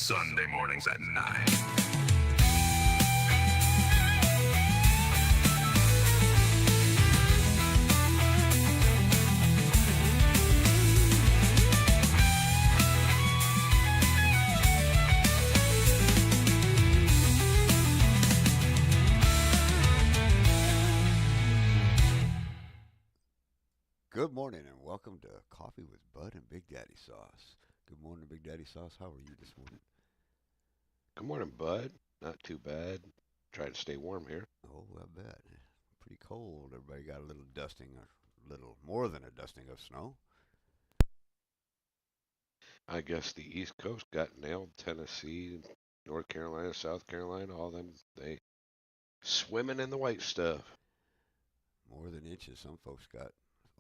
Sunday mornings at 9. Good morning and welcome to Coffee with Bud and Bigdaddysauce. Good morning, Bigdaddysauce. How are you this morning? Good morning, Bud. Not too bad. Trying to stay warm here. Oh, I bet. Pretty cold. Everybody got a little dusting, a little more than a dusting of snow. I guess the East Coast got nailed. Tennessee, North Carolina, South Carolina, all them, they swimming in the white stuff. More than inches. Some folks got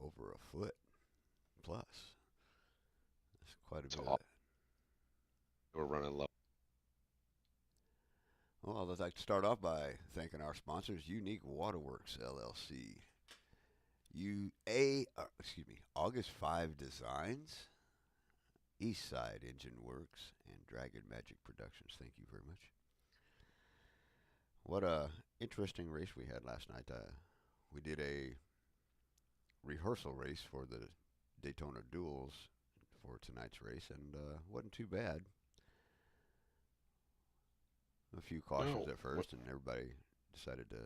over a foot plus. That's quite a It's bit. all we're running low. Well, I'd like to start off by thanking our sponsors, Unique Waterworks LLC. August 5 Designs, Eastside Engine Works, and Dragon Magic Productions. Thank you very much. What a interesting race we had last night. We did a rehearsal race for the Daytona Duels for tonight's race, and wasn't too bad. A few cautions No, at first, and everybody decided to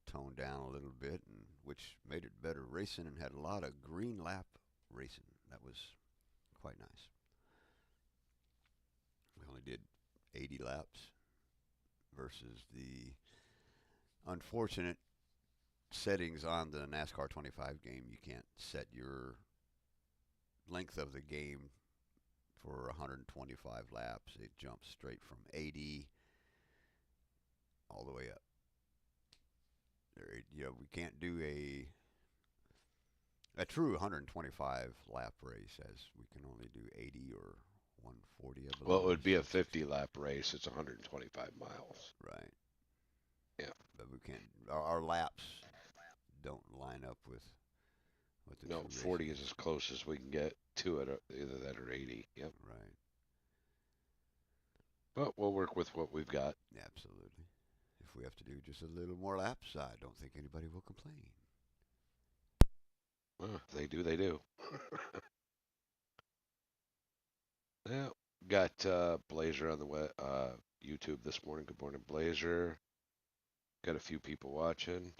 tone down a little bit, and which made it better racing, and had a lot of green lap racing. That was quite nice. We only did 80 laps versus the unfortunate settings on the NASCAR 25 game. You can't set your length of the game for 125 laps. It jumps straight from 80 all the way up. We can't do a true 125 lap race, as we can only do 80 or 140, I well, it believe. would be a 50 lap race. It's 125 miles. Right. Yeah. But we can't. Our laps don't line up with the No, true 40 racing. is as close as we can get to it, either that or 80. Yep. Right. But we'll work with what we've got. Absolutely. If we have to do just a little more laps, I don't think anybody will complain. If they do, they do. Yeah. Got Blazer on the YouTube this morning. Good morning, Blazer. Got a few people watching.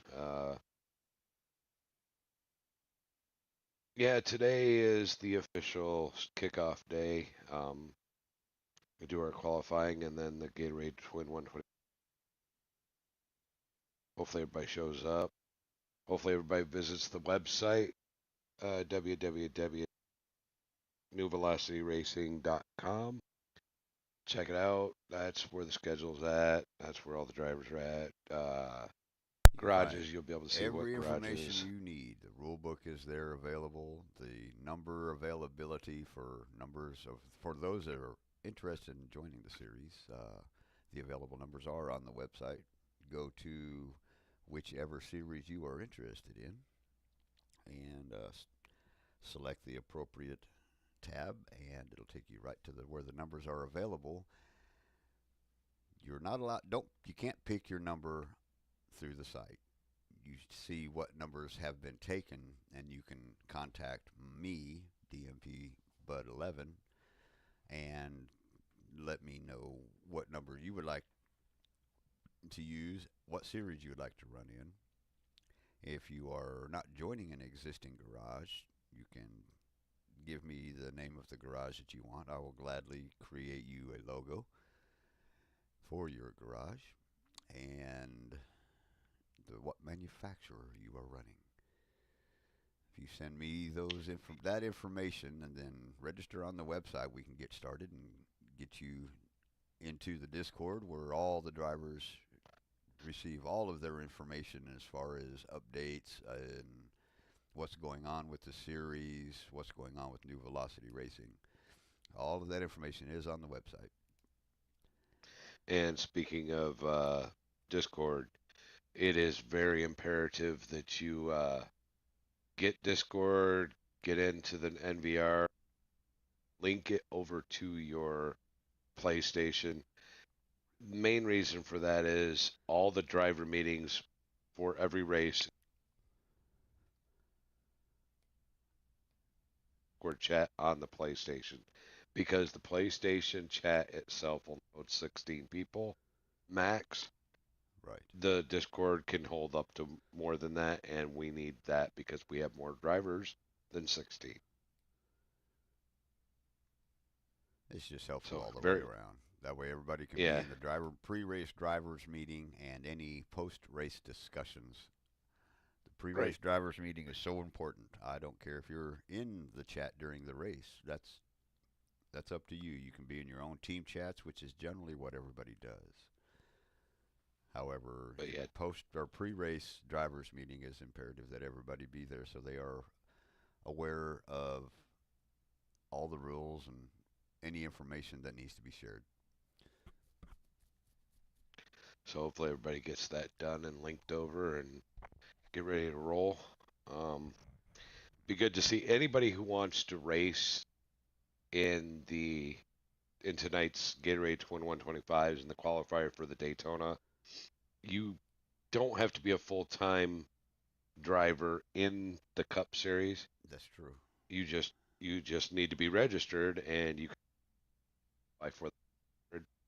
Yeah, today is the official kickoff day. We do our qualifying and then the Gatorade Twin 120. Hopefully everybody shows up. Hopefully everybody visits the website, www.newvelocityracing.com. Check it out. That's where the schedule's at. That's where all the drivers are at. You can find Garages, you'll be able to see what every information garages. you need. The rule book is there available. The number availability for numbers of for those that are interested in joining the series. The available numbers are on the website. Go to whichever series you are interested in and select the appropriate tab, and it'll take you right to where the numbers are available. You're not allowed. Don't You can't pick your number through the site. You see what numbers have been taken, and you can contact me, DMP Bud 11, and let me know what number you would like to use, what series you would like to run in. If you are not joining an existing garage, you can give me the name of the garage that you want. I will gladly create you a logo for your garage and what manufacturer you are running. If you send me that information and then register on the website, we can get started and get you into the Discord where all the drivers receive all of their information as far as updates and what's going on with the series, what's going on with New Velocity Racing. All of that information is on the website. And speaking of Discord, it is very imperative that you get Discord, get into the NVR, link it over to your PlayStation. Main reason for that is all the driver meetings for every race were chat on the PlayStation because the PlayStation chat itself will load 16 people max. Right. The Discord can hold up to more than that, and we need that because we have more drivers than 16. It's just helpful So all the way very, around. That way, everybody can be yeah, in the driver pre-race drivers meeting and any post-race discussions. The pre-race right. drivers meeting is so important. I don't care if you're in the chat during the race. That's up to you. You can be in your own team chats, which is generally what everybody does. However, But in yeah, post or pre-race drivers meeting is imperative that everybody be there so they are aware of all the rules and any information that needs to be shared. so hopefully everybody gets that done and linked over and get ready to roll. Um, be good to see anybody who wants to race in the in tonight's Gatorade 2125s and the qualifier for the Daytona. You don't have to be a full-time driver in the Cup Series. That's true. You just need to be registered, and you can apply for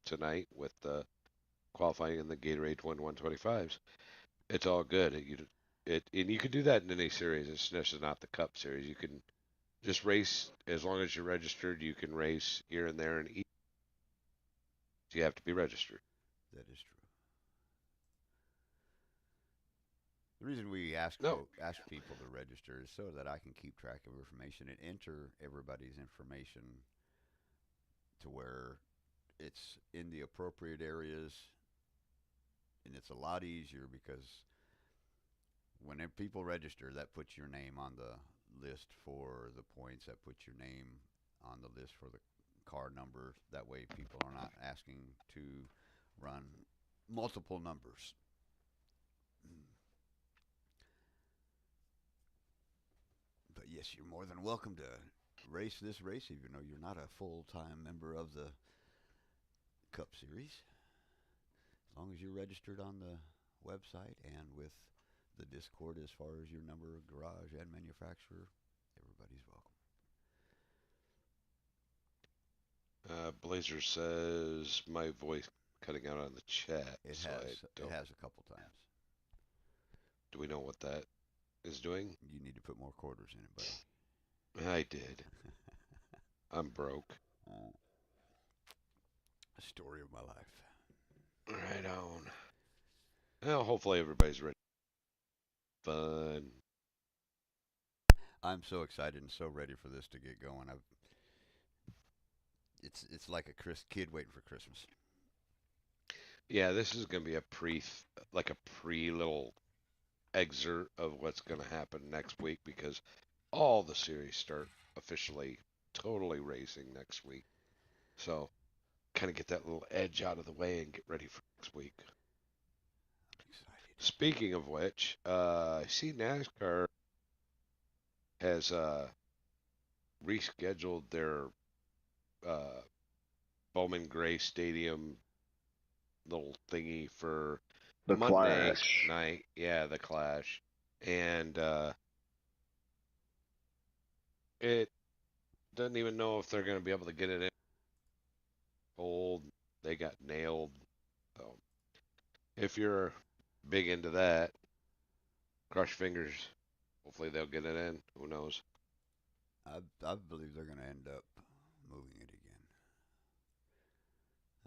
tonight with the qualifying in the Gatorade 2125s. It's all good. And you can do that in any series. It's just not the Cup Series. You can just race as long as you're registered. You can race here and there, and each you have to be registered. That is true. The reason we ask No, ask people to register is so that I can keep track of information and enter everybody's information to where it's in the appropriate areas, and it's a lot easier because when people register, that puts your name on the list for the points. That puts your name on the list for the car number. That way, people are not asking to run multiple numbers. But yes, you're more than welcome to race this race, even though you're not a full time member of the Cup Series. As long as you're registered on the website and with the Discord as far as your number, garage, and manufacturer, everybody's welcome. Blazer says my voice cutting out on the chat, It so I has it don't. has a couple times. Do we know what that is doing? You need to put more quarters in it, buddy. I did. I'm broke. Oh, story of my life. Right on. Well, hopefully everybody's ready. Fun. I'm so excited and so ready for this to get going. It's like a kid waiting for Christmas. Yeah, this is gonna be a like a pre little excerpt of what's gonna happen next week because all the series start officially totally racing next week. So kind of get that little edge out of the way and get ready for next week. I'm excited. Speaking of which, I see NASCAR has rescheduled their uh, Bowman Gray Stadium little thingy for The Monday Clash. night. Yeah, the Clash, and it doesn't even know if they're going to be able to get it in cold. They got nailed. So if you're big into that, crush fingers. Hopefully they'll get it in. Who knows? I believe they're going to end up moving it again.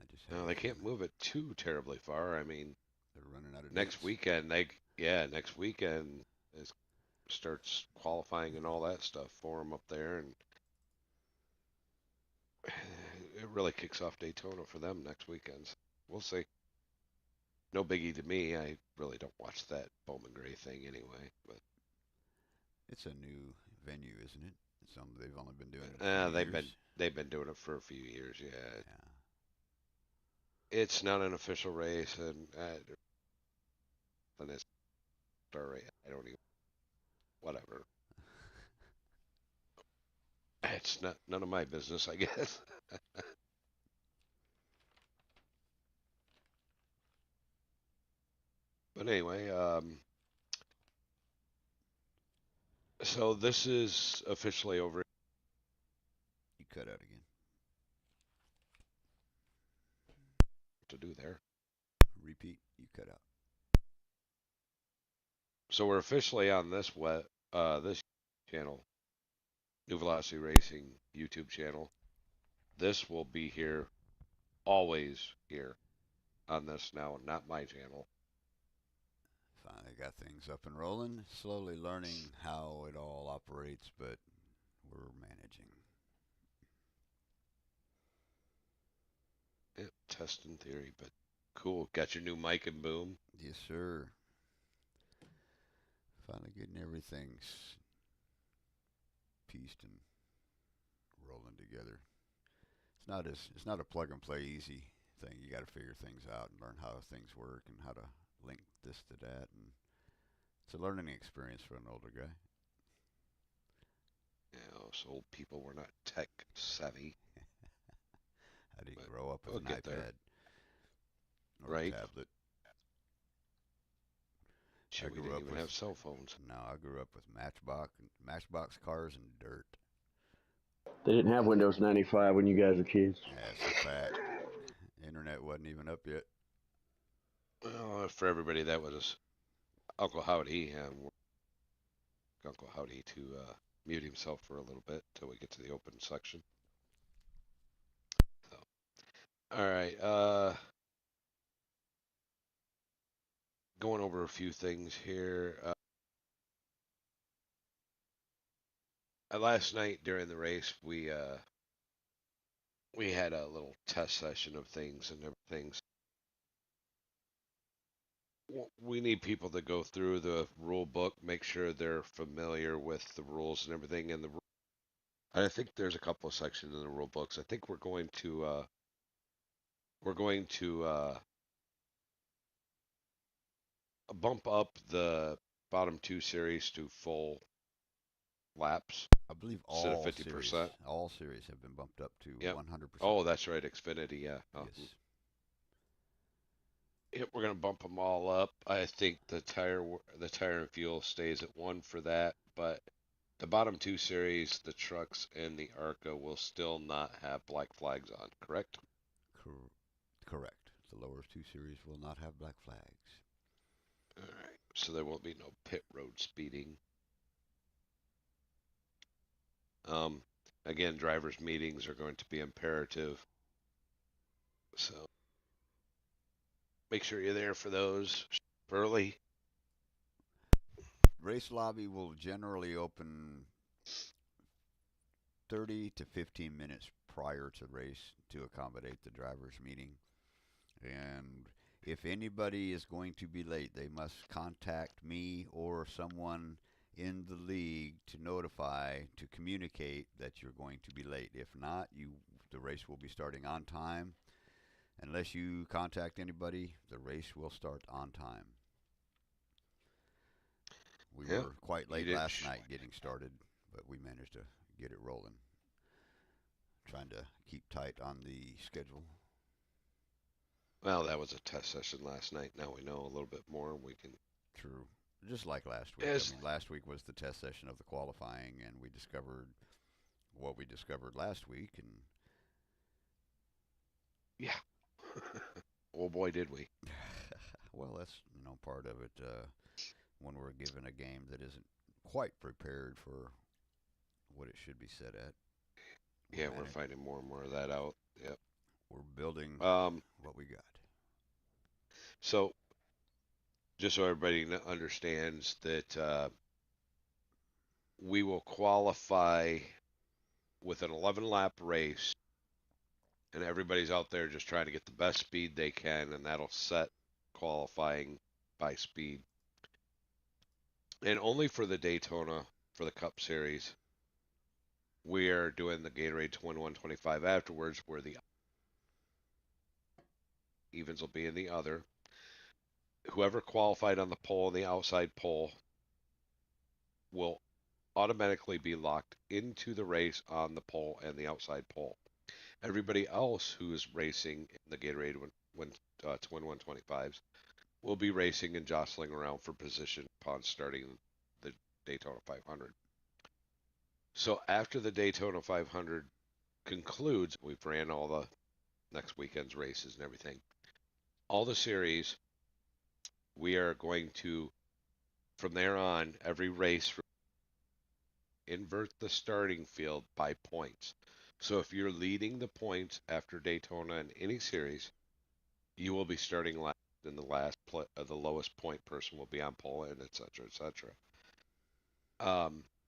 I just have No, a they can't feeling move it too terribly far. I mean, they're running out of next dates. weekend next weekend is starts qualifying and all that stuff for them up there, and it really kicks off Daytona for them next weekend. We'll see. No biggie to me. I really don't watch that Bowman Gray thing anyway. But It's a new venue, isn't it? They've only been doing it a few they've years. been doing it for a few years. Yeah, Yeah. it's not an official race, and it's star race. I don't even whatever. It's not none of my business, I guess. But anyway, so this is officially over You cut out again. to do there. Repeat. You cut out. So we're officially on this channel, New Velocity Racing YouTube channel. This will be here, always here on this now, not my channel. Finally got things up and rolling. Slowly learning how it all operates, but we're managing. Yeah, test in theory, but cool. Got your new mic and boom. Yes, sir. Finally getting everything pieced and rolling together. It's not a plug and play easy thing. You got to figure things out and learn how things work and how to link this to that, and it's a learning experience for an older guy. You know, so old people were not tech savvy, How do you but grow up with we'll an get there, iPad or a right? tablet? I Shit, we grew didn't up even with have cell phones. no, I grew up with Matchbox cars and dirt. They didn't have Windows 95 when you guys were kids. That's a fact. Internet wasn't even up yet. Well, for everybody that was Uncle Howdy, and Uncle Howdy to mute himself for a little bit till we get to the open section. So, all right, going over a few things here. Last night during the race, we had a little test session of things and everything. We need people to go through the rule book, make sure they're familiar with the rules and everything. And I think there's a couple of sections in the rule books. I think we're going to bump up the bottom two series to full laps I believe instead of 50%. all series have been bumped up to Yep. 100%. Oh, that's right, Xfinity. Yeah. Yes. Yep, we're gonna bump them all up. I think the tire and fuel stays at one for that, but the bottom two series, the trucks and the ARCA, will still not have black flags on. Correct? Cor- correct. The lower two series will not have black flags. All right. So there won't be no pit road speeding. Um, Again, drivers' meetings are going to be imperative. So make sure you're there for those early. Race lobby will generally open 30 to 15 minutes prior to race to accommodate the drivers' meeting. And if anybody is going to be late, they must contact me or someone in the league to notify, to communicate that you're going to be late. If not, the race will be starting on time. Unless you contact anybody, the race will start on time. We Yeah, were quite you late did. last night getting started, but we managed to get it rolling. Trying to keep tight on the schedule. Well, that was a test session last night. Now we know a little bit more. We can. True. Just like last week. I Yes. mean, last week was the test session of the qualifying, and we discovered what we discovered last week. And Yeah. Oh boy, did we. well, that's part of it. When we're given a game that isn't quite prepared for what it should be set at, Yeah, we're finding more and more of that out. Yep. we're building Um. what we got. So just so everybody understands that we will qualify with an 11 lap race, and everybody's out there just trying to get the best speed they can, and that'll set qualifying by speed. And only for the Daytona, for the Cup Series, we are doing the Gatorade 21-25 afterwards, where the evens will be in the other. Whoever qualified on the pole and the outside pole will automatically be locked into the race on the pole and the outside pole. Everybody else who is racing in the Gatorade when Twin 125s will be racing and jostling around for position upon starting the Daytona 500. So after the Daytona 500 concludes, we've ran all the next weekend's races and everything. All the series, we are going to, from there on, every race, invert the starting field by points. So if you're leading the points after Daytona in any series, you will be starting last, and the lowest point person will be on pole, and et cetera, et cetera.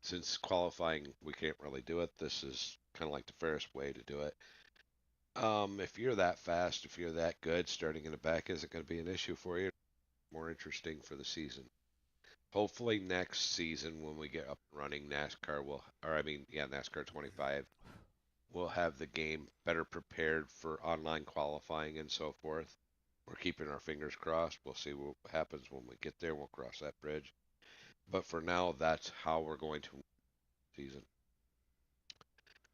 Since qualifying, we can't really do it. This is kind of like the fairest way to do it. If you're that fast, if you're that good, starting in the back isn't going to be an issue for you. More interesting for the season. Hopefully next season when we get up and running, NASCAR will, or I mean, yeah, NASCAR 25 will have the game better prepared for online qualifying and so forth. We're keeping our fingers crossed. We'll see what happens when we get there. We'll cross that bridge. But for now, that's how we're going to season.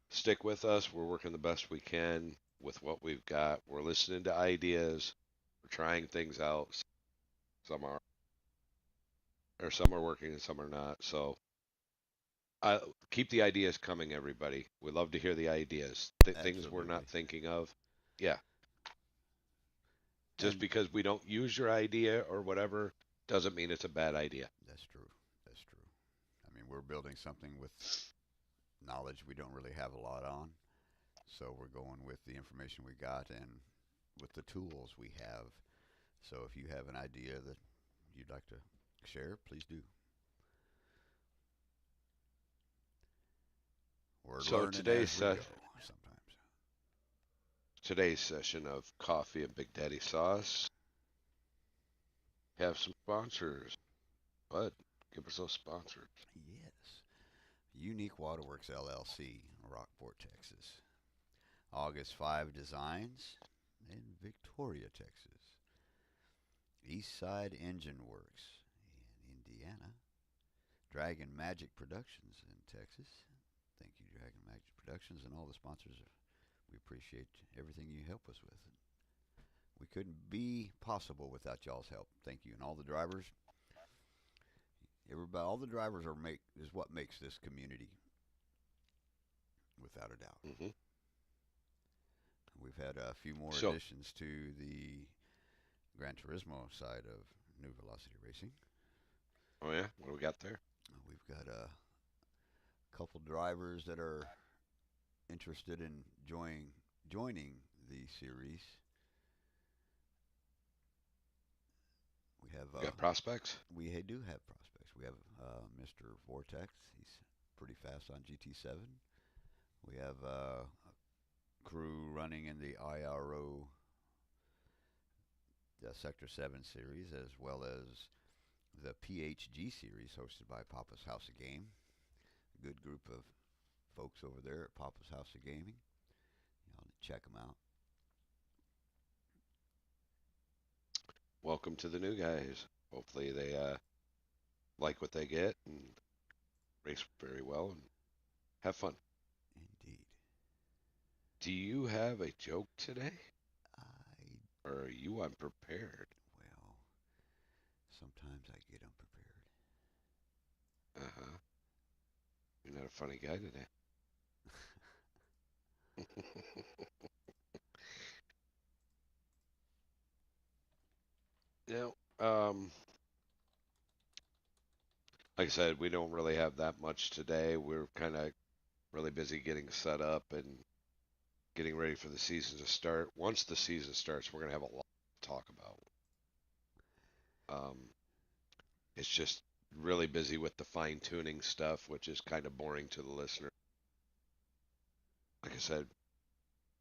Stick with us. We're working the best we can with what we've got. We're listening to ideas. We're trying things out. Some are, or some are working and some are not. So keep the ideas coming, everybody. We love to hear the ideas. Things we're Absolutely. not thinking of. Yeah. Just And because we don't use your idea or whatever doesn't mean it's a bad idea. that's true. That's true. I mean, we're building something with knowledge we don't really have a lot on. So we're going with the information we got and with the tools we have. So if you have an idea that you'd like to share, please do. We're So learning as we go sometimes. today's session of Coffee and Big Daddy Sauce have some sponsors. Bud, give us those sponsors. Yes. Unique Waterworks LLC, Rockport, Texas. August 5 Designs in Victoria, Texas. Eastside Engine Works in Indiana. Dragon Magic Productions in Texas. Thank you, Dragon Magic Productions, and all the sponsors. We appreciate everything you help us with. We couldn't be possible without y'all's help. Thank you, and all the drivers. Everybody, all the drivers is what makes this community, without a doubt. Mm-hmm. We've had a few more So, additions to the Gran Turismo side of New Velocity Racing. oh yeah, what do we got there? We've got a couple drivers that are interested in joining the series. We have We got prospects. we do have prospects. We have Mr. Vortex. He's pretty fast on GT7. We have a crew running in the IRO Sector 7 series, as well as the PHG series hosted by Papa's House of Game. A good group of folks over there at Papa's House of Gaming. You know, check them out. Welcome to the new guys. Hopefully they like what they get and race very well and have fun. Indeed. Do you have a joke today? I, Or are you unprepared? well, sometimes I get unprepared. Uh-huh. You're not a funny guy today. Yeah. Like I said, we don't really have that much today. We're kind of really busy getting set up and getting ready for the season to start. Once the season starts, we're gonna have a lot to talk about. Um, it's just really busy with the fine tuning stuff, which is kind of boring to the listener. Like I said,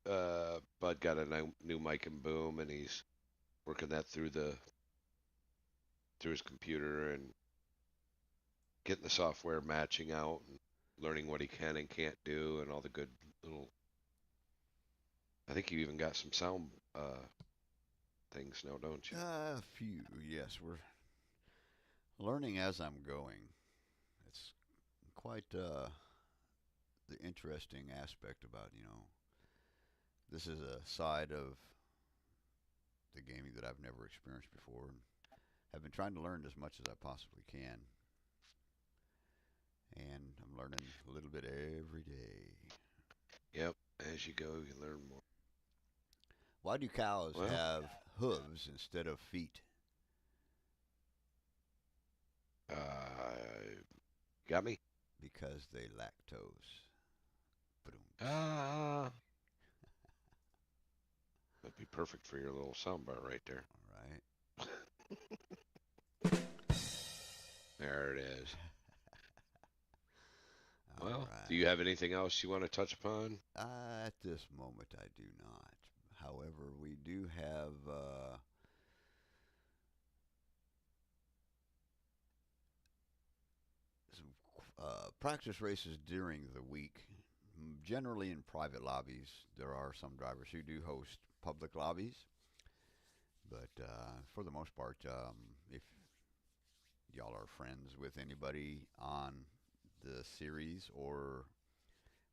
Bud got a new mic and boom, and he's working that through his computer and getting the software matching out and learning what he can and can't do and all the good little. I think you even got some sound things now, don't you? A few, yes. We're learning as I'm going. It's quite the interesting aspect about, this is a side of the gaming that I've never experienced before. And have been trying to learn as much as I possibly can. And I'm learning a little bit every day. Yep. As you go, you learn more. Why do cows Well, have hooves instead of feet? got me. Because they lactose. Boom. Ah, that'd be perfect for your little soundbar right there. All right. There it is. All Well, do right. you have anything else you want to touch upon? At this moment, I do not. However, we do have some practice races during the week. Generally in private lobbies. There are some drivers who do host public lobbies, but for the most part, if y'all are friends with anybody on the series or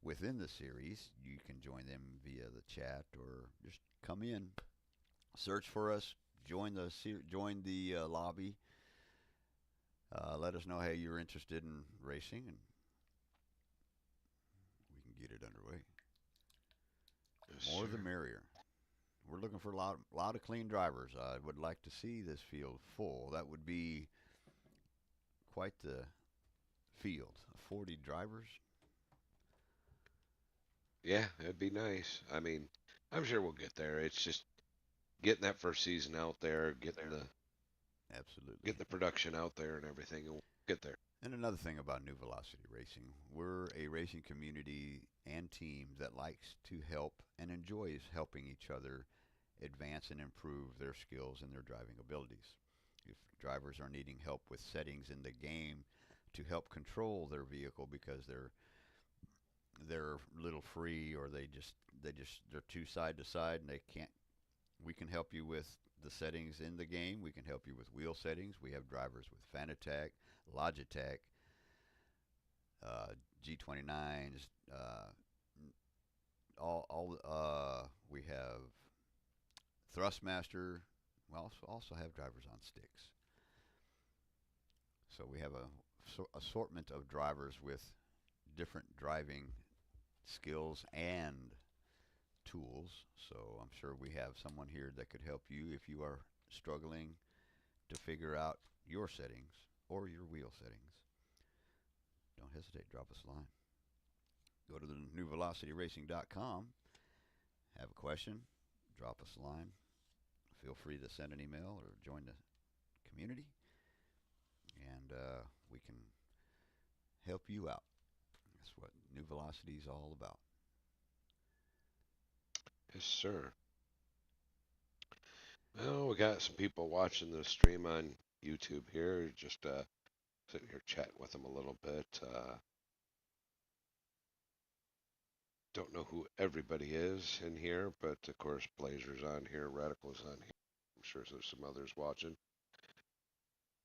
within the series, you can join them via the chat or just come in, search for us, join the lobby. Let us know how you're interested in racing, and we can get it underway. Yes, More the sir. merrier. We're looking for a lot of clean drivers. I would like to see this field full. That would be quite the field. 40 drivers. Yeah, it'd be nice. I mean, I'm sure we'll get there. It's just getting that first season out there, Absolutely. getting the production out there and everything, and we'll get there. And another thing about New Velocity Racing, we're a racing community and team that likes to help and enjoys helping each other advance and improve their skills and their driving abilities. If drivers are needing help with settings in the game to help control their vehicle because they're a little free, or they're too side to side and they can't, we can help you with the settings in the game. We can help you with wheel settings. We have drivers with Fanatec, Logitech, G29s, we have Thrustmaster. We also have drivers on sticks. So we have a assortment of drivers with different driving skills and tools. So I'm sure we have someone here that could help you if you are struggling to figure out your settings or your wheel settings. Don't hesitate, drop us a line. Go to the newvelocityracing.com, have a question, drop us a line. Feel free to send an email or join the community, and we can help you out. That's what New Velocity is all about. Yes, sir. Well, we got some people watching the stream on YouTube here. Just sitting here chatting with them a little bit. Don't know who everybody is in here, but of course Blazer's on here, Radical's on here. I'm sure there's some others watching.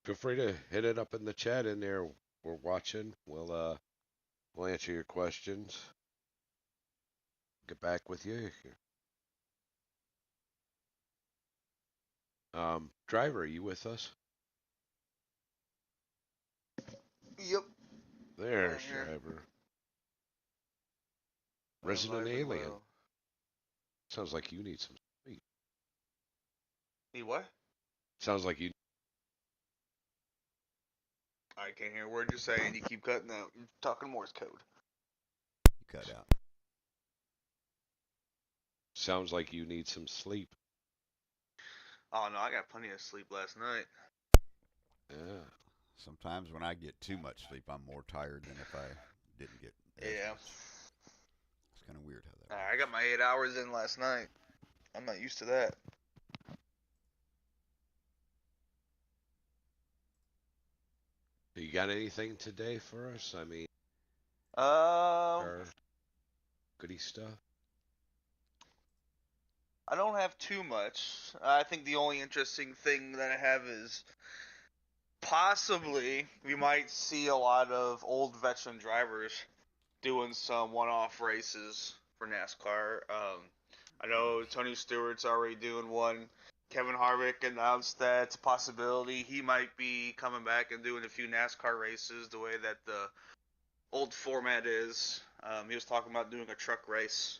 Feel free to hit it up in the chat in there. We're watching. We'll answer your questions. Get back with you. Driver, are you with us? Yep. There's I'm here. Driver. Resident Alive and Alien. well. Sounds like you need some sleep. Need what? Sounds like you. I can't hear a word you're saying. You keep cutting out. You're talking Morse code. You cut out. Sounds like you need some sleep. Oh no, I got plenty of sleep last night. Yeah. Sometimes when I get too much sleep, I'm more tired than if I didn't get as Yeah. much. It's kind of weird how that works. I got my 8 hours in last night. I'm not used to that. You got anything today for us? I mean, Um, our goody stuff. I don't have too much. I think the only interesting thing that I have is possibly we might see a lot of old veteran drivers doing some one-off races for NASCAR. I know Tony Stewart's already doing one. Kevin Harvick announced that it's a possibility he might be coming back and doing a few NASCAR races the way that the old format is. He was talking about doing a truck race.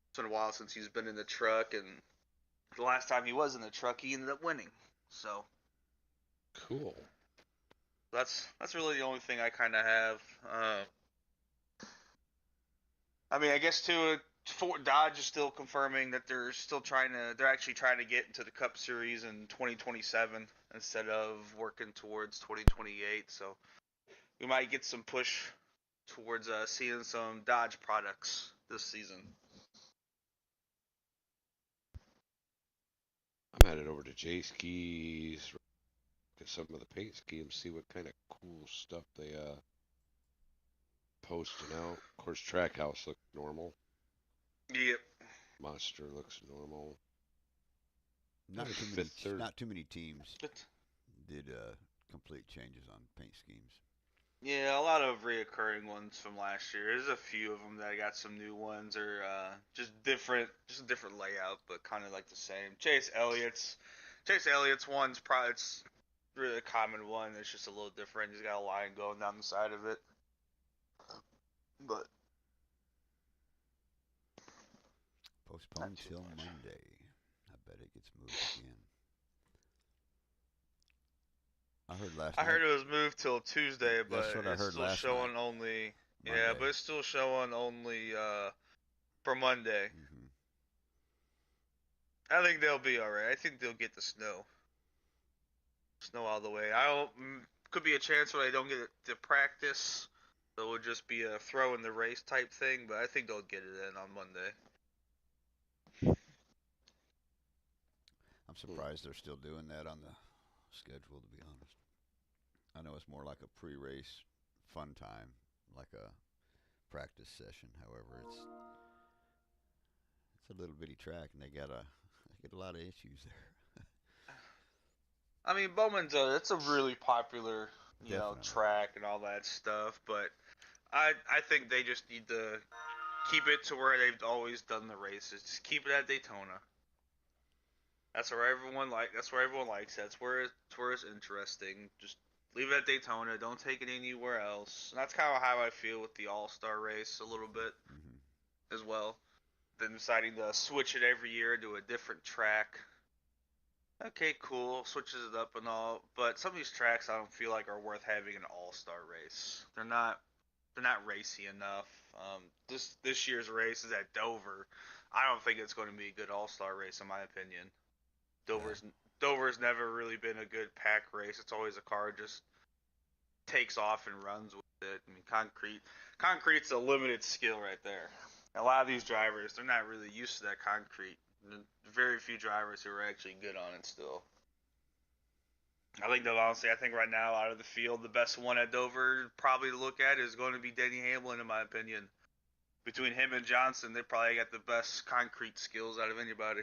It's been a while since he's been in the truck, and the last time he was in the truck, he ended up winning. So Cool. that's really the only thing I kind of have. I mean, I guess too, Ford Dodge is still confirming that they're actually trying to get into the Cup Series in 2027 instead of working towards 2028. So we might get some push towards seeing some Dodge products this season. I'm headed over to J Skis, look at some of the paint schemes, see what kind of cool stuff they posting out. Of course, Trackhouse looks normal. Yep. Monster looks normal. Not too many. Fifth, third. Not too many teams did complete changes on paint schemes. Yeah, a lot of reoccurring ones from last year. There's a few of them that got some new ones, or just a different layout, but kind of like the same. Chase Elliott's one's probably it's really a common one. It's just a little different. He's got a line going down the side of it, but Postponed too till much. Monday. I bet it gets moved again. I heard last I night. heard it was moved till Tuesday, but That's what I it's heard still last showing night. only. Yeah, Monday. but it's still showing only for Monday. Mm-hmm. I think they'll be all right. I think they'll get the snow all the way. Could be a chance where they don't get it to practice. So it would just be a throw in the race type thing, but I think they'll get it in on Monday. I'm surprised they're still doing that on the schedule, to be honest. I know it's more like a pre-race fun time, like a practice session. However, it's a little bitty track, and they get a lot of issues there. I mean, Bowman's it's a really popular, Definitely. track and all that stuff, but I think they just need to keep it to where they've always done the races. Just keep it at Daytona. That's where everyone likes it. That's where it's interesting. Just leave it at Daytona. Don't take it anywhere else. And that's kind of how I feel with the All-Star race a little bit Mm-hmm. as well. Then deciding to switch it every year to a different track. Okay, cool. Switches it up and all, but some of these tracks I don't feel like are worth having an all-star race. They're not racy enough. This year's race is at Dover. I don't think it's going to be a good all-star race in my opinion. Dover's never really been a good pack race. It's always a car just takes off and runs with it. I mean, concrete's a limited skill right there. A lot of these drivers, they're not really used to that concrete. Very few drivers who are actually good on it still. I think right now out of the field, the best one at Dover probably to look at is going to be Denny Hamlin, in my opinion. Between him and Johnson, they probably got the best concrete skills out of anybody.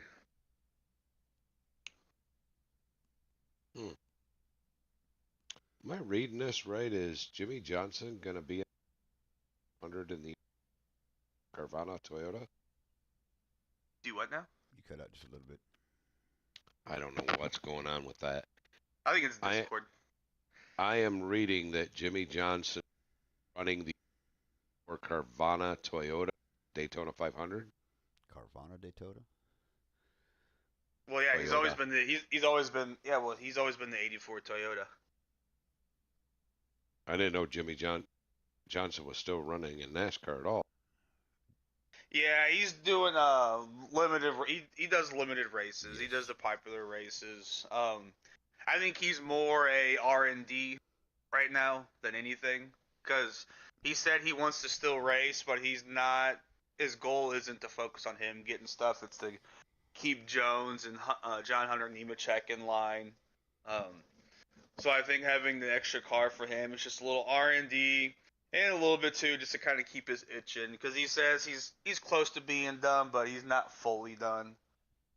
Am I reading this right? Is Jimmy Johnson going to be 100 in the Carvana Toyota? Do what now? You cut out just a little bit. I don't know what's going on with that. I think it's Discord. I am reading that Jimmy Johnson running the Carvana Toyota Daytona 500. Carvana Daytona. Well, yeah, Toyota. he's always been the '84 Toyota. I didn't know Jimmy Johnson was still running in NASCAR at all. Yeah, he's doing limited. He does limited races. He does the popular races. I think he's more a R&D right now than anything, because he said he wants to still race, but he's not. His goal isn't to focus on him getting stuff. It's to keep Jones and John Hunter Nemechek in line. So I think having the extra car for him is just a little R&D. And a little bit too, just to kind of keep his itch in, because he says he's close to being done, but he's not fully done.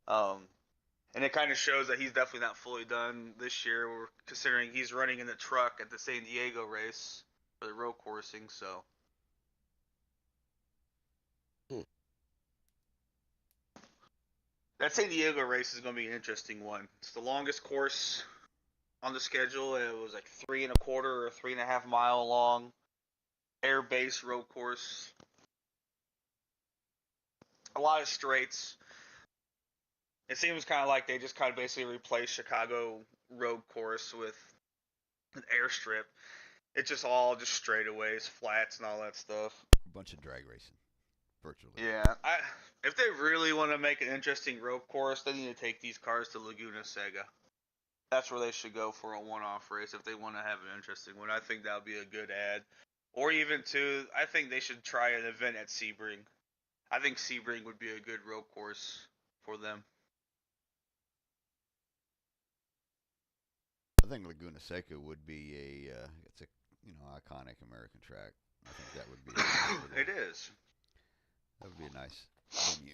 And it kind of shows that he's definitely not fully done this year, considering he's running in the truck at the San Diego race for the road coursing. So. That San Diego race is going to be an interesting one. It's the longest course on the schedule. It was like 3.25 or 3.5 mile long, air-based road course. A lot of straights. It seems kind of like they just kind of basically replaced Chicago road course with an airstrip. It's just all just straightaways, flats, and all that stuff. A bunch of drag racing, virtually. Yeah, if they really want to make an interesting road course, they need to take these cars to Laguna Seca. That's where they should go for a one-off race if they want to have an interesting one. I think that would be a good ad. Or even two, I think they should try an event at Sebring. I think Sebring would be a good road course for them. I think Laguna Seca would be it's a iconic American track. I think that would be. It is. That would be a nice venue.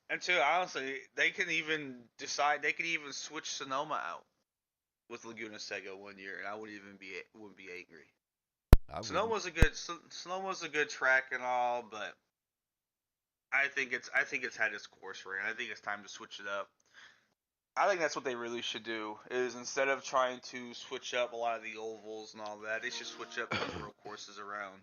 And two, honestly, they can even decide they could even switch Sonoma out with Laguna Seca one year, and I wouldn't be angry. Sonoma's a good track and all, but I think it's had its course ran. I think it's time to switch it up. I think that's what they really should do, is instead of trying to switch up a lot of the ovals and all that, they should switch up the road courses around.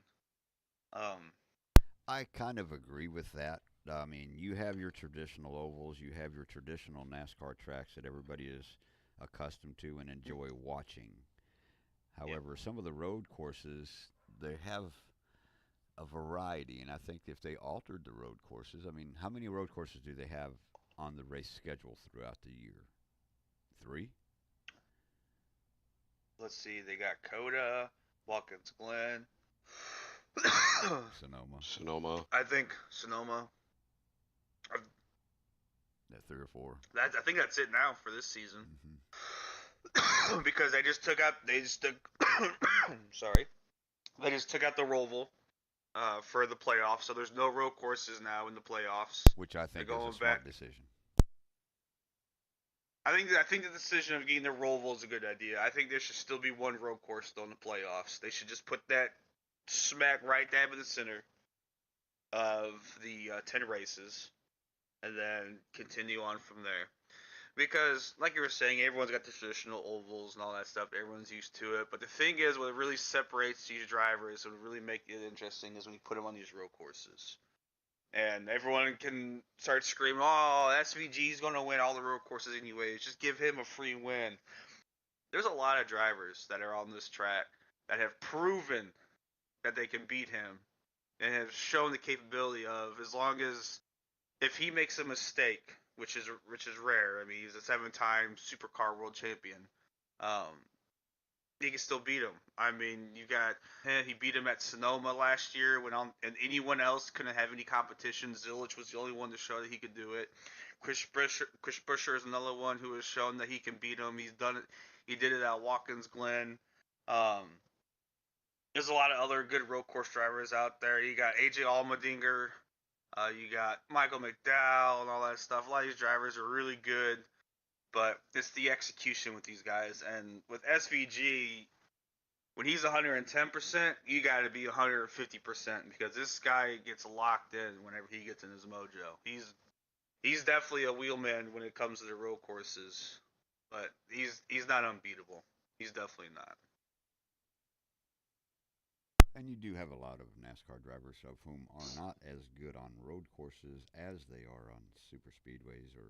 I kind of agree with that. I mean, you have your traditional ovals, you have your traditional NASCAR tracks that everybody is accustomed to and enjoy watching. However, some of the road courses, they have a variety, and I think if they altered the road courses, I mean, how many road courses do they have on the race schedule throughout the year? 3? Let's see, they got Coda, Watkins Glen, Sonoma. I think Sonoma. That 3 or 4. I think that's it now for this season. Mm-hmm. Because they just took out the Roval for the playoffs, so there's no road courses now in the playoffs. Which I think is a smart decision. I think the decision of getting the Roval is a good idea. I think there should still be one road course though in the playoffs. They should just put that smack right dab in the center of the 10 races, and then continue on from there. Because, like you were saying, everyone's got the traditional ovals and all that stuff. Everyone's used to it. But the thing is, what really separates these drivers and really make it interesting is when you put them on these road courses. And everyone can start screaming, oh, SVG's going to win all the road courses anyways. Just give him a free win. There's a lot of drivers that are on this track that have proven that they can beat him and have shown the capability of, as long as, if he makes a mistake, which is rare. I mean, he's a 7-time Supercar World Champion. He can still beat him. I mean, he beat him at Sonoma last year and anyone else couldn't have any competition. Zilich was the only one to show that he could do it. Chris Buescher is another one who has shown that he can beat him. He's done it. He did it at Watkins Glen. There's a lot of other good road course drivers out there. You got AJ Allmendinger. You got Michael McDowell and all that stuff. A lot of these drivers are really good, but it's the execution with these guys. And with SVG, when he's 110%, you got to be 150% because this guy gets locked in whenever he gets in his mojo. He's definitely a wheelman when it comes to the road courses, but he's not unbeatable. He's definitely not. And you do have a lot of NASCAR drivers of whom are not as good on road courses as they are on super speedways or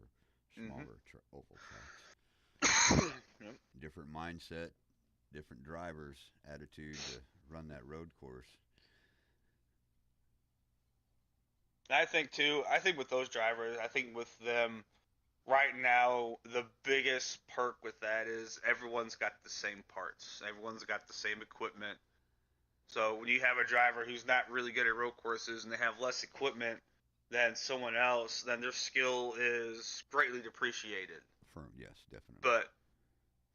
smaller oval tracks. Yep. Different mindset, different drivers' attitude to run that road course. I think with those drivers, I think with them right now, the biggest perk with that is everyone's got the same parts. Everyone's got the same equipment. So when you have a driver who's not really good at road courses and they have less equipment than someone else, then their skill is greatly depreciated. Yes, definitely.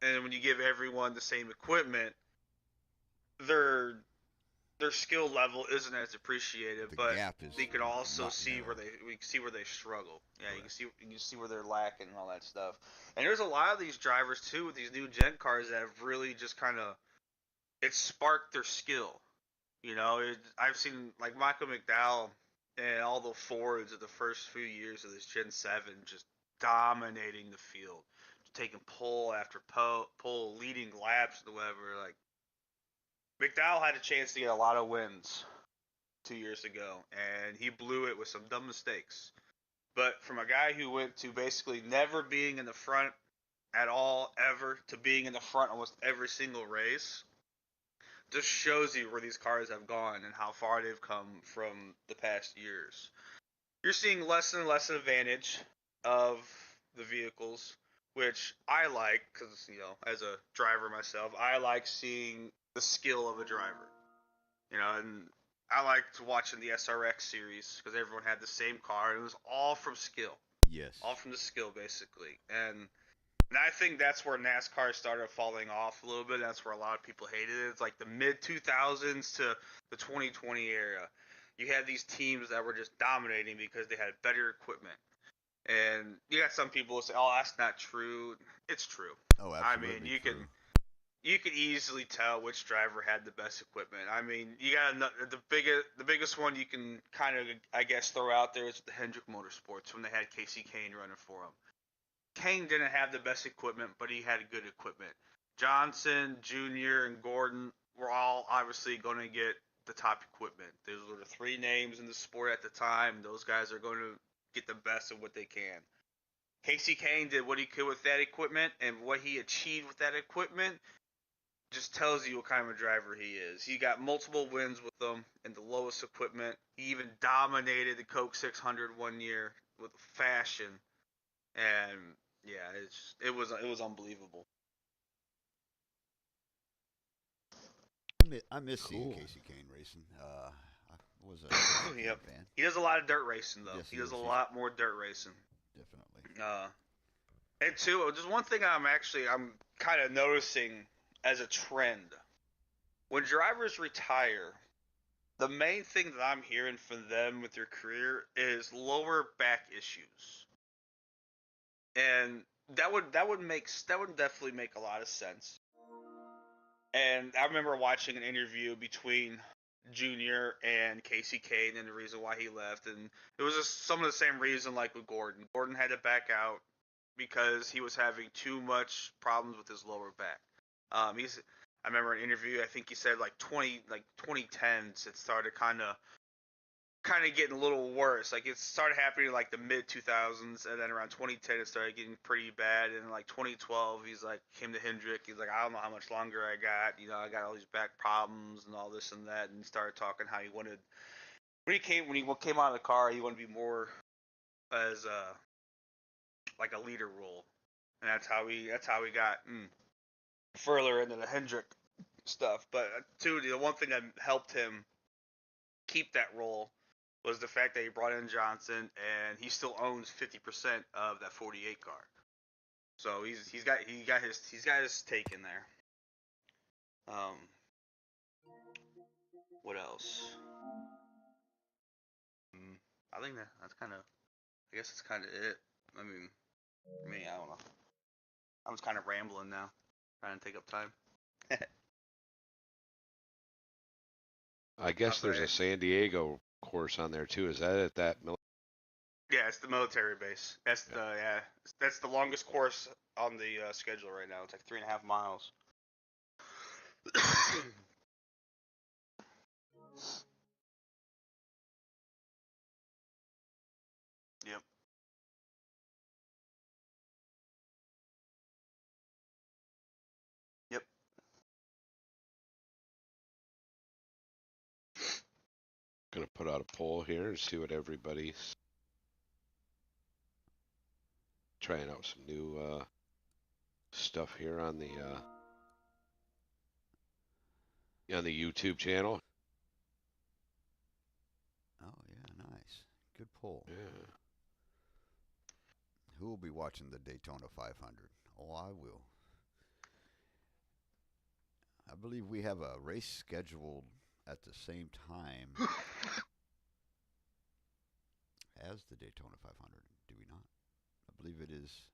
And when you give everyone the same equipment, their skill level isn't as appreciated, but you can also see where they struggle. Yeah, correct. you can see where they're lacking and all that stuff. And there's a lot of these drivers too with these new gen cars that have really just kind of it sparked their skill. You know, I've seen like Michael McDowell and all the Fords of the first few years of this Gen 7 just dominating the field, just taking pole after pole, leading laps or whatever. Like McDowell had a chance to get a lot of wins 2 years ago, and he blew it with some dumb mistakes. But from a guy who went to basically never being in the front at all ever to being in the front almost every single race, just shows you where these cars have gone and how far they've come from the past years. You're seeing less and less advantage of the vehicles, which I like because, as a driver myself, I like seeing the skill of a driver. And I liked watching the SRX series because everyone had the same car. And it was all from skill. Yes. All from the skill, basically. And I think that's where NASCAR started falling off a little bit. That's where a lot of people hated it. It's like the mid-2000s to the 2020 era. You had these teams that were just dominating because they had better equipment. And you got some people who say, "Oh, that's not true." It's true. Oh, absolutely. I mean, true. you can easily tell which driver had the best equipment. I mean, you got the biggest one you can kind of, I guess, throw out there is the Hendrick Motorsports when they had Casey Kane running for them. Kane didn't have the best equipment, but he had good equipment. Johnson, Jr., and Gordon were all obviously going to get the top equipment. Those were the three names in the sport at the time. Those guys are going to get the best of what they can. Casey Kane did what he could with that equipment, and what he achieved with that equipment just tells you what kind of a driver he is. He got multiple wins with them in the lowest equipment. He even dominated the Coke 600 one year with fashion. And yeah, it was unbelievable. I miss seeing Cool. Casey Kane racing. I was a Casey Kane Yep. fan. He does a lot of dirt racing though. Yes, he he does a is. lot more dirt racing. Definitely. And two, just one thing I'm kind of noticing as a trend. When drivers retire, the main thing that I'm hearing from them with their career is lower back issues. And that would definitely make a lot of sense. And I remember watching an interview between Junior and Casey Kane and the reason why he left, and it was just some of the same reason like with Gordon. Gordon had to back out because he was having too much problems with his lower back. I remember an interview. I think he said like 2010s. It started kind of getting a little worse. Like it started happening in like the mid 2000s, and then around 2010 it started getting pretty bad. And in like 2012, he's like came to Hendrick. He's like, I don't know how much longer I got. I got all these back problems and all this and that. And he started talking how he wanted when he came out of the car, he wanted to be more as like a leader role, and that's how we got further into the Hendrick stuff. But too, the one thing that helped him keep that role was the fact that he brought in Johnson, and he still owns 50% of that 48 car. So he's got his take in there. What else? I think that's kind of. I guess that's kind of it. I mean, for me, I don't know. I'm just kind of rambling now, trying to take up time. I guess there's Okay. a San Diego course on there too. Is that at that? Yeah, it's the military base. That's the longest course on the schedule right now. It's like 3.5 miles. Yep. Yep. Gonna put out a poll here and see what everybody's trying out some new stuff here on the YouTube channel. Oh yeah, nice. Good poll. Yeah. Who will be watching the Daytona 500? Oh, I will. I believe we have a race scheduled at the same time as the Daytona 500. Do we not? I believe it is.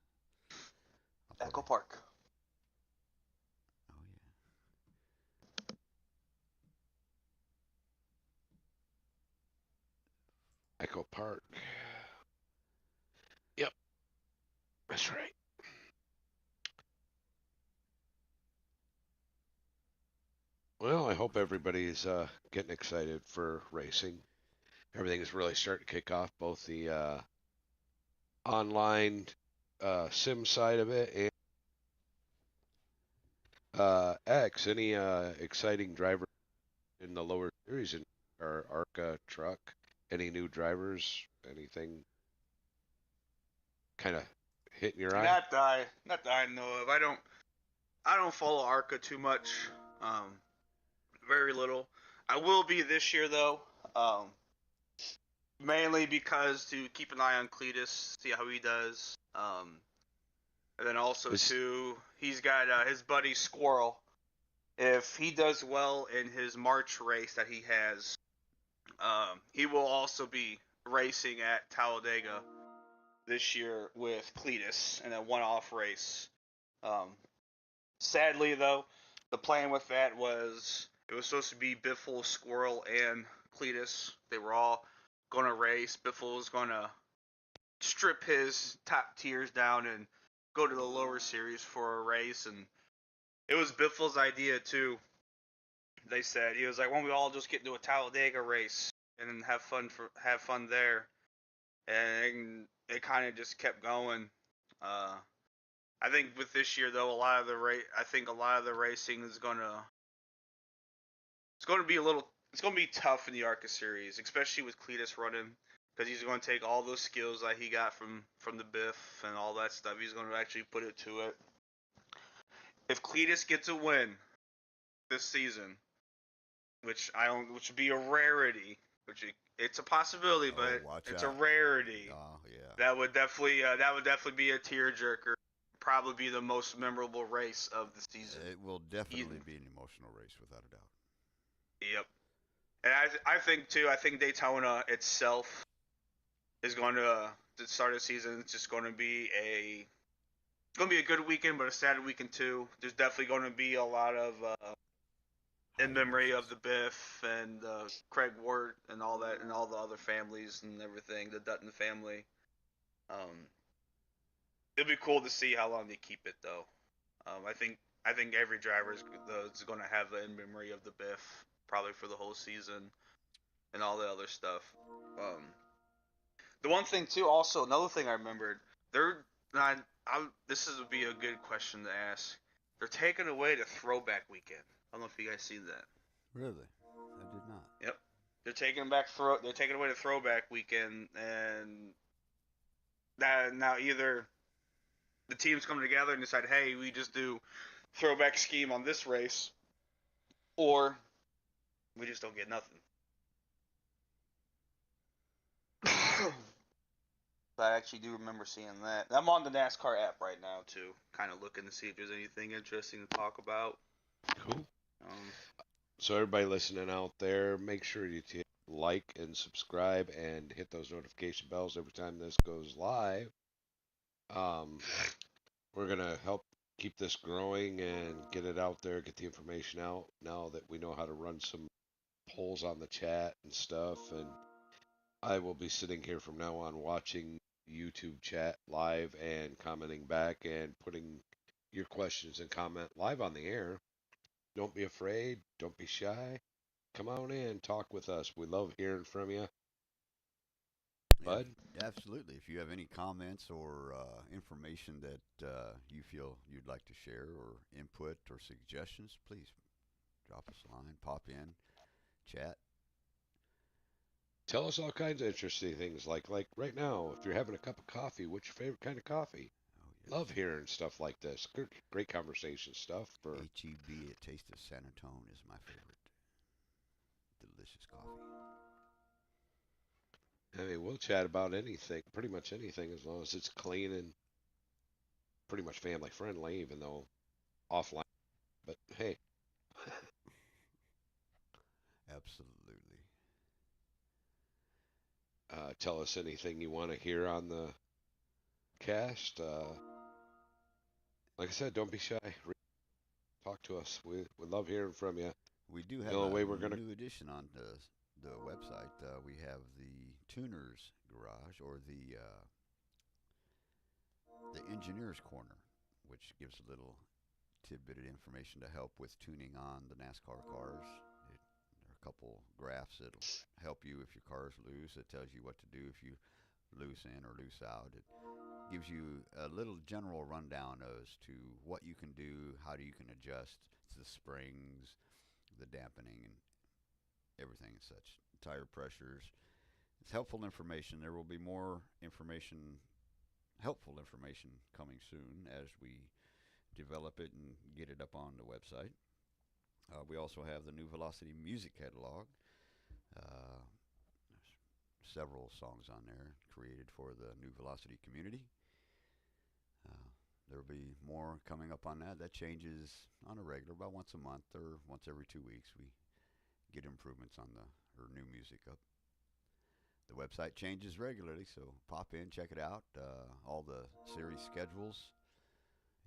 Echo Park. Oh yeah. Echo Park. Yep, that's right. Well, I hope everybody's getting excited for racing. Everything is really starting to kick off, both the online sim side of it and X. Any exciting driver in the lower series in our ARCA truck? Any new drivers? Anything kind of hitting your eye? Not that I know of. I don't follow Arca too much. Um, very little. I will be this year though. Um, mainly because to keep an eye on Cletus, see how he does. And then also Is too, he's got his buddy Squirrel. If he does well in his March race that he has, he will also be racing at Talladega this year with Cletus in a one-off race. Um, Sadly, though, the plan with that was it was supposed to be Biffle, Squirrel, and Cletus. They were all going to race. Biffle was going to strip his top tiers down and go to the lower series for a race. And it was Biffle's idea, too. They said he was like, "Why don't we all just get into a Talladega race and have fun there?" And it kind of just kept going. Uh, I think with this year though, I think a lot of the racing is gonna be it's gonna be tough in the ARCA series, especially with Cletus running, because he's gonna take all those skills that he got from the Biff and all that stuff. He's gonna actually put it to it. If Cletus gets a win this season, which would be a rarity, it's a possibility, Oh, but watch it's a out. rarity. Oh, yeah. That would definitely be a tearjerker. Probably be the most memorable race of the season. It will definitely be an emotional race, without a doubt. Yep. And I think too. I think Daytona itself is going to start the season. It's just going to be a good weekend, but a sad weekend too. There's definitely going to be a lot of in memory of the Biff and Craig Ward and all that, and all the other families and everything. The Dutton family. It'd be cool to see how long they keep it though. I think every driver is going to have the in memory of the Biff probably for the whole season and all the other stuff. Um, the one thing too, also another thing I remembered, they're not. This would be a good question to ask. They're taking away the throwback weekend. I don't know if you guys see that. Really? I did not. Yep. They're taking away the throwback weekend, and that now either the teams come together and decide, hey, we just do throwback scheme on this race, or we just don't get nothing. I actually do remember seeing that. I'm on the NASCAR app right now too, kind of looking to see if there's anything interesting to talk about. cool. Um, So everybody listening out there, make sure you like and subscribe and hit those notification bells every time this goes live. We're gonna help keep this growing and get it out there, get the information out. Now that we know how to run some polls on the chat and stuff, and I will be sitting here from now on watching YouTube chat live and commenting back and putting your questions and comment live on the air. Don't be afraid. Don't be shy. Come on in, talk with us. We love hearing from you. Yeah, Bud? absolutely. If you have any comments or information that you feel you'd like to share, or input or suggestions, please drop us a line, pop in, chat. Tell us all kinds of interesting things like right now, if you're having a cup of coffee, what's your favorite kind of coffee? Oh, Love yes. hearing stuff like this. Great conversation stuff for HEB at Taste of San Antone is my favorite. Delicious coffee. I mean, we'll chat about anything, pretty much anything, as long as it's clean and pretty much family friendly, even though offline. But hey, Absolutely. tell us anything you want to hear on the cast. Like I said, don't be shy. Talk to us. We love hearing from you. We do The have only a way we're gonna new addition on the website. We have the tuner's garage, or the engineer's corner, which gives a little tidbit of information to help with tuning on the NASCAR cars. There are a couple graphs that'll help you if your car's loose. It tells you what to do if you loose in or loose out. It gives you a little general rundown as to what you can do, how you can adjust to the springs, the dampening, and everything and such. Tire pressures. It's helpful information. There will be more information, helpful information coming soon as we develop it and get it up on the website. We also have the New Velocity music catalog. There's several songs on there created for the New Velocity community. There will be more coming up on that. That changes on a regular, about once a month or once every 2 weeks. We get improvements on or new music up. The website changes regularly, so pop in, check it out. All the series schedules,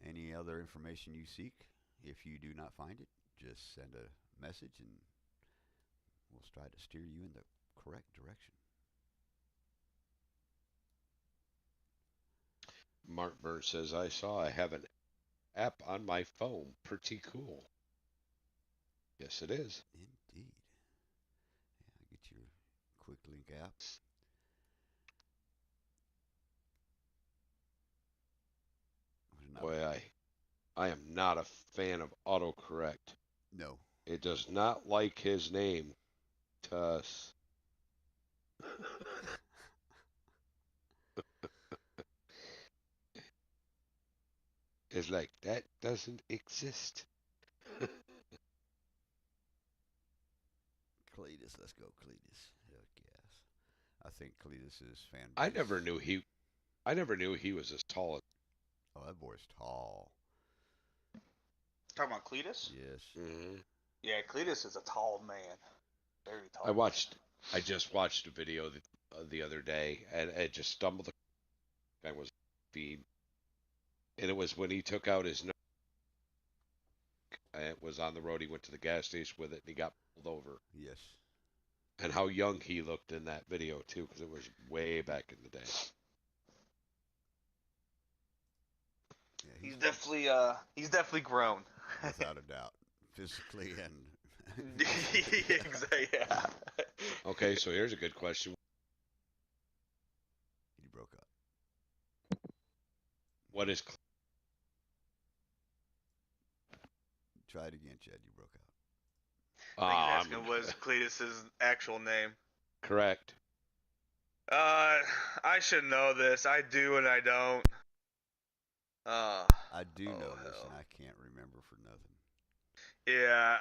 any other information you seek. If you do not find it, just send a message and we'll try to steer you in the correct direction. Mark Burns says, I saw I have an app on my phone. Pretty cool. Yes, it is. Indeed. Yeah, get your quick link app. Boy, I am not a fan of autocorrect. No. It does not like his name to us. It's like, that doesn't exist. Cletus, let's go Cletus. Heck yes. I think Cletus's fan base. I never knew he was as tall as. Oh, that boy's tall. Talking about Cletus? Yes. Mm-hmm. Yeah, Cletus is a tall man. Very tall. I just watched a video the other day, and it just stumbled. I was feed, and it was when he took out his. And it was on the road. He went to the gas station with it, and he got pulled over. Yes. And how young he looked in that video too, because it was way back in the day. Yeah, he's definitely grown. without a doubt, physically and. Yeah. Okay, so here's a good question. You broke up. What is? Try it again, Chad. You broke out. I think asking was Cletus's actual name. Correct. I should know this. I do and I don't. I do know this, hell. and I can't remember for nothing. Yeah,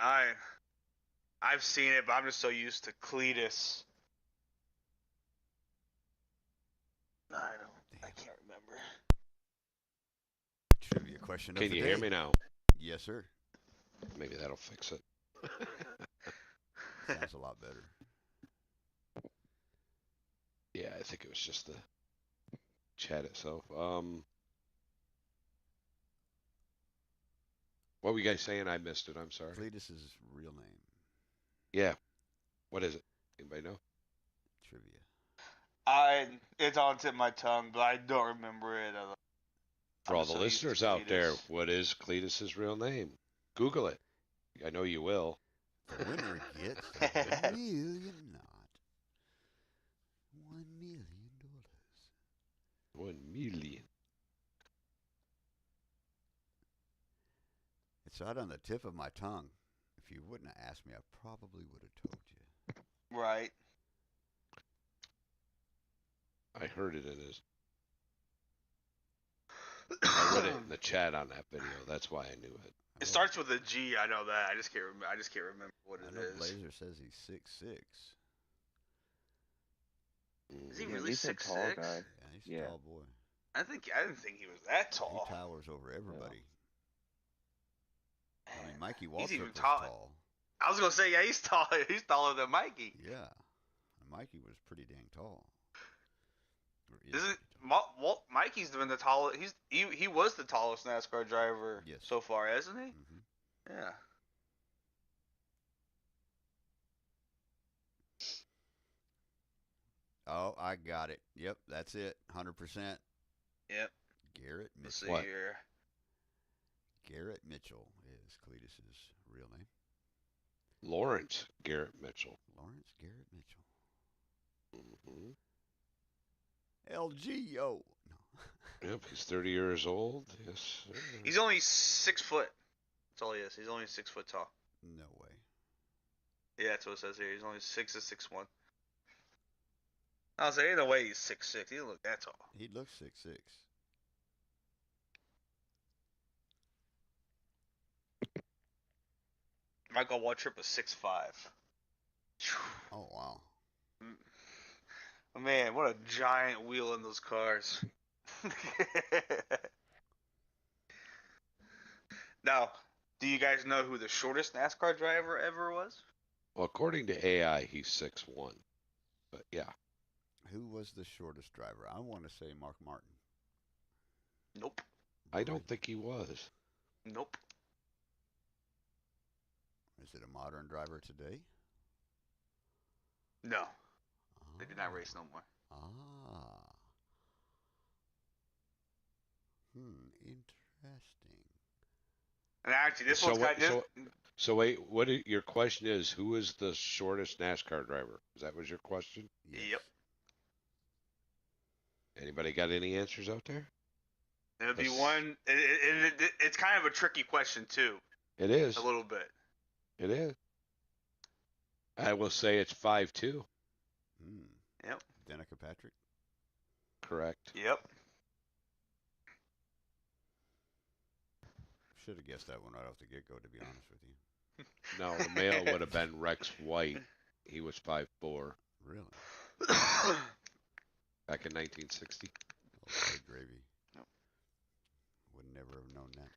I've seen it, but I'm just so used to Cletus. I can't remember. Trivia question of Can the you day. hear me now? Yes, sir. Maybe that'll fix it. Sounds a lot better. Yeah, I think it was just the chat itself. What were you guys saying? I missed it. I'm sorry. Cletus's real name. Yeah. What is it? Anybody know? Trivia. It's on the tip of my tongue, but I don't remember it. For all the listeners out there, what is Cletus's real name? Google it. I know you will. The winner gets $1 million. $1 million. $1 million. It's right on the tip of my tongue. If you wouldn't have asked me, I probably would have told you. Right. I heard it in his. I read it in the chat on that video. That's why I knew it. It starts with a G. I know that. I just can't remember what it is. Blazer says he's 6'6". Is he Yeah, really he's a 6'6"? tall guy. Yeah, he's a tall boy. I didn't think he was that tall. He towers over everybody. I mean, Mikey He's even Waltrip was tall. I was gonna say, yeah, he's tall. He's taller than Mikey. Yeah, and Mikey was pretty dang tall. Isn't Mikey's been the tallest? He was the tallest NASCAR driver so far, hasn't he? Mm-hmm. Yeah. Oh, I got it. Yep, that's it. 100%. Yep. Garrett Let's Mitchell. see here. Garrett Mitchell is Cletus's real name. Lawrence Garrett Mitchell. Lawrence Garrett Mitchell. Hmm LGO. No. Yep, he's 30 years old. Yes, sir. He's only 6 foot. That's all he is. He's only 6 foot tall. No way. Yeah, that's what it says here. He's only 6 to 6'1". I was saying, ain't no way he's 6'6". He doesn't look that tall. He looks 6'6". Michael Waltrip was 6'5". Oh, wow. Man, what a giant wheel in those cars. Now, do you guys know who the shortest NASCAR driver ever was? Well, according to AI, he's 6'1". But yeah. Who was the shortest driver? I want to say Mark Martin. Nope. I don't think he was. Nope. Is it a modern driver today? No. They did not race no more. Ah. Interesting. And actually, this So one's what- kind of... So wait, your question is, who is the shortest NASCAR driver? That was your question? Yes. Yep. Anybody got any answers out there? It would be Let's- one... It's kind of a tricky question, too. It is. A little bit. It is. I will say it's 5'2". Yep. Danica Patrick? Correct. Yep. Should have guessed that one right off the get-go, to be honest with you. No, the male would have been Rex White. He was 5'4". Really? Back in 1960. Oh, good gravy. Yep. Would never have known that.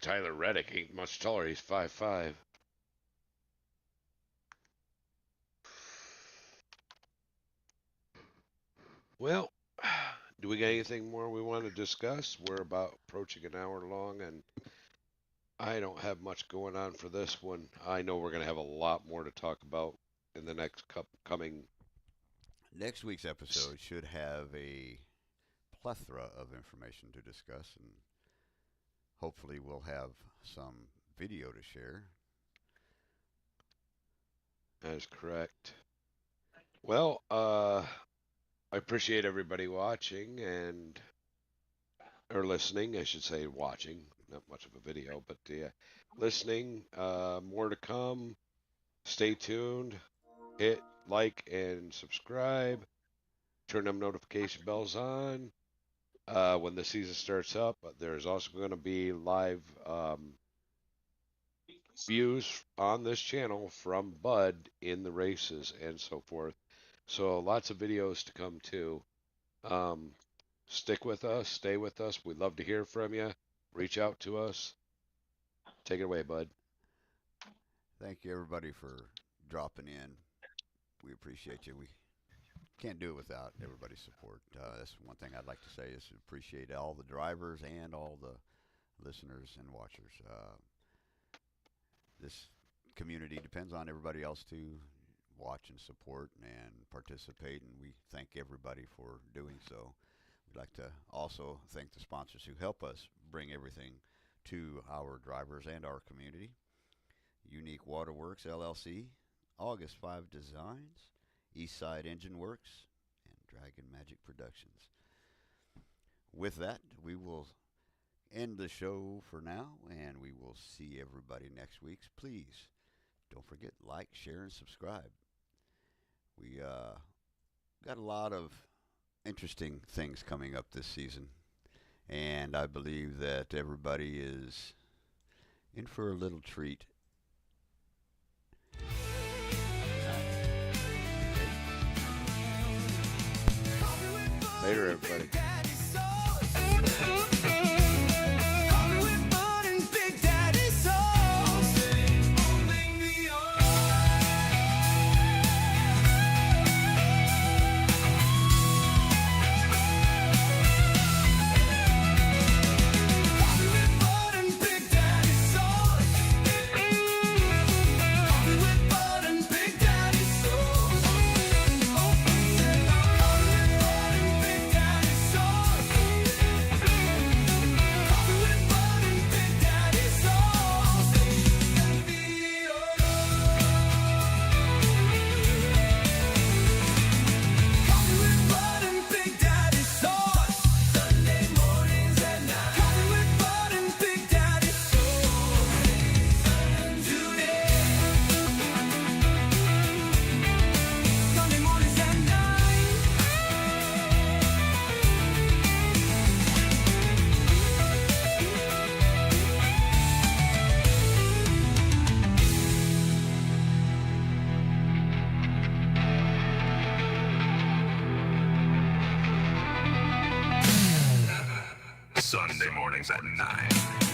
Tyler Reddick ain't much taller. He's 5'5". Well, do we got anything more we want to discuss? We're about approaching an hour long, and I don't have much going on for this one. I know we're going to have a lot more to talk about in the next coming. Next week's episode should have a plethora of information to discuss, and hopefully we'll have some video to share. That is correct. Well, I appreciate everybody watching or listening, I should say, watching. Not much of a video, but listening. More to come. Stay tuned. Hit like and subscribe. Turn them notification bells on. When the season starts up, there's also going to be live views on this channel from Bud in the races and so forth. So lots of videos to come too. Stick with us, stay with us. We'd love to hear from you. Reach out to us. Take it away, Bud. Thank you, everybody, for dropping in. We appreciate you. We can't do it without everybody's support. That's one thing I'd like to say is appreciate all the drivers and all the listeners and watchers. This community depends on everybody else to watch and support and participate, and we thank everybody for doing so. We'd like to also thank the sponsors who help us bring everything to our drivers and our community. Unique Waterworks, LLC, August 5 Designs, Eastside Engine Works, and Dragon Magic Productions. With that, we will end the show for now, and we will see everybody next week. Please don't forget, like, share, and subscribe. We got a lot of interesting things coming up this season, and I believe that everybody is in for a little treat. Later, everybody. Sunday mornings at 9.